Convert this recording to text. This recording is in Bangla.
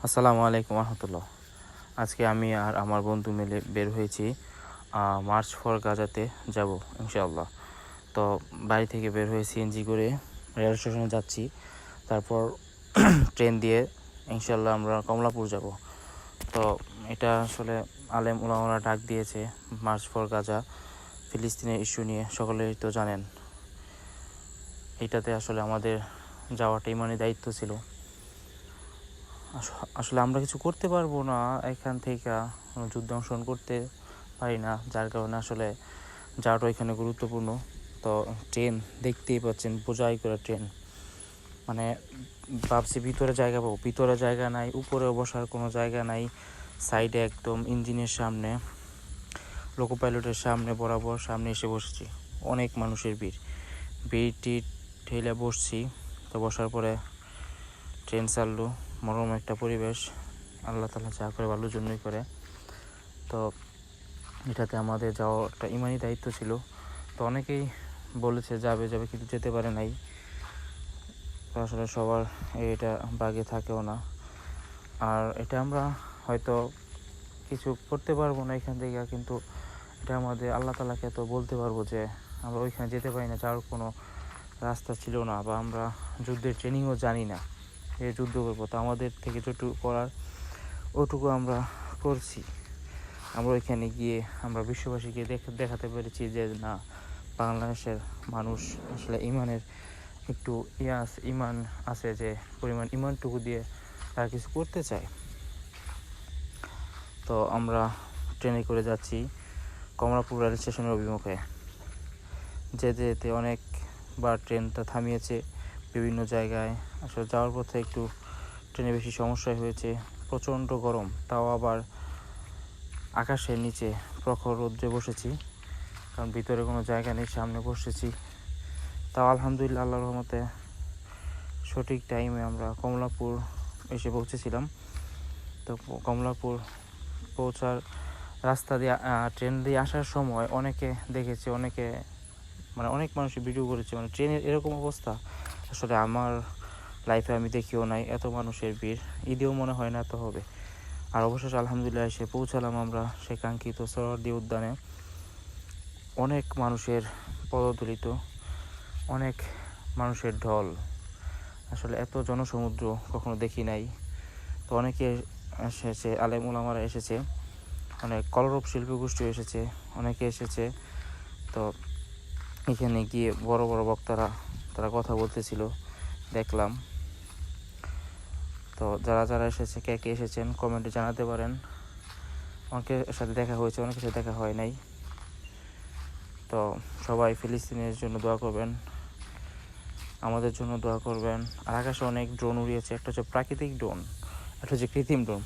আসসালামু আলাইকুম রহমতুল্লাহ। আজকে আমি আর আমার বন্ধু মিলে বের হয়েছি মার্চ ফর গাজাতে যাব ইনশাআল্লাহ। তো বাড়ি থেকে বের হয়ে সিএনজি করে রেল স্টেশনে যাচ্ছি, তারপর ট্রেন দিয়ে ইনশাআল্লাহ আমরা কমলাপুর যাব। তো এটা আসলে আলেম উলামারা ডাক দিয়েছে মার্চ ফর গাজা, ফিলিস্তিনের ইস্যু নিয়ে, সকলেই তো জানেন। এটাতে আসলে আমাদের যাওয়াটা ইমানি দায়িত্ব ছিল। আসলে আমরা কিছু করতে পারবো না, এখান থেকে যুদ্ধে অংশগ্রহণ করতে পারি না, যার কারণে আসলে যাওয়াটা এখানে গুরুত্বপূর্ণ। তো ট্রেন দেখতেই পাচ্ছেন, বোঝাই করে ট্রেন, মানে ভাবছি ভিতরে জায়গা পাবো, ভিতরে জায়গা নাই, উপরেও বসার কোনো জায়গা নাই। সাইডে একদম ইঞ্জিনের সামনে, লোকো পাইলটের সামনে বরাবর সামনে এসে বসেছি। অনেক মানুষের ভিড়টি ঠেলে বসছি। তো বসার পরে ট্রেন চাললো, মনোরম একটা পরিবেশ, আল্লাহ তাআলা যা করে ভালোর জন্যই করে। তো এটাতে আমাদের যাওয়া একটা ইমানি দায়িত্ব ছিল। তো অনেকেই বলেছে যাবে যাবে, কিন্তু যেতে পারে নাই। তো আসলে সবার এটা ভাগ্যে থাকেও না। আর এটা আমরা হয়তো কিছু করতে পারবো না এখান থেকে, কিন্তু এটা আমাদের আল্লাহ তাআলাকে তো বলতে পারবো যে আমরা ওইখানে যেতে পারি না, যাওয়ার কোনো রাস্তা ছিল না, বা আমরা যুদ্ধের ট্রেনিংও জানি না, এই যুদ্ধ করবো। তো আমাদের থেকে যেটুকু করার ওটুকু আমরা করছি। আমরা ওইখানে গিয়ে আমরা বিশ্ববাসীকে দেখাতে পেরেছি যে না, বাংলাদেশের মানুষ আসলে ইমানের একটু ইমান আছে, যে পরিমাণ ইমানটুকু দিয়ে তারা কিছু করতে চায়। তো আমরা ট্রেনে করে যাচ্ছি কমলাপুর রেল স্টেশনের অভিমুখে। যেতে যেতে অনেকবার ট্রেনটা থামিয়েছে বিভিন্ন জায়গায়। আসলে যাওয়ার পথে একটু ট্রেনে বেশি সমস্যাই হয়েছে, প্রচণ্ড গরম, তাও আবার আকাশের নিচে প্রখর রৌদ্রে বসেছি, কারণ ভিতরে কোনো জায়গা নেই, সামনে বসেছি। তাও আলহামদুলিল্লাহ, আল্লাহর রহমতে সঠিক টাইমে আমরা কমলাপুর এসে পৌঁছেছিলাম। তো কমলাপুর পৌঁছার রাস্তা দিয়ে ট্রেন দিয়ে আসার সময় অনেকে দেখেছে, অনেক মানুষই ভিডিও করেছে, মানে ট্রেনের এরকম অবস্থা আসলে আমার লাইফে আমি দেখিও নাই। এত মানুষের ভিড় ঈদেও মনে হয় না এত হবে। আর অবশেষে আলহামদুলিল্লাহ এসে পৌঁছালাম আমরা সেই কাঙ্ক্ষিত সোহরাওয়ার্দী উদ্যানে। অনেক মানুষের পদদলিত, অনেক মানুষের ঢল, আসলে এত জনসমুদ্র কখনো দেখি নাই। তো অনেকে এসেছে, আলেম ওলামারা এসেছে, অনেক কলরব শিল্পী গোষ্ঠী এসেছে, অনেকে এসেছে। তো এখানে গিয়ে বড় বড় বক্তারা তারা কথা বলতেছিল, দেখলাম। তো যারা যারা এসেছে, কে কে এসেছেন কমেন্টে জানাতে পারেন। অনেকের সাথে দেখা হয়েছে, অনেকের সাথে দেখা হয় নাই। তো সবাই ফিলিস্তিনের জন্য দোয়া করবেন, আমাদের জন্য দোয়া করবেন। আর আকাশে অনেক ড্রোন উড়িয়েছে, একটা হচ্ছে প্রাকৃতিক ড্রোন, একটা হচ্ছে কৃত্রিম ড্রোন।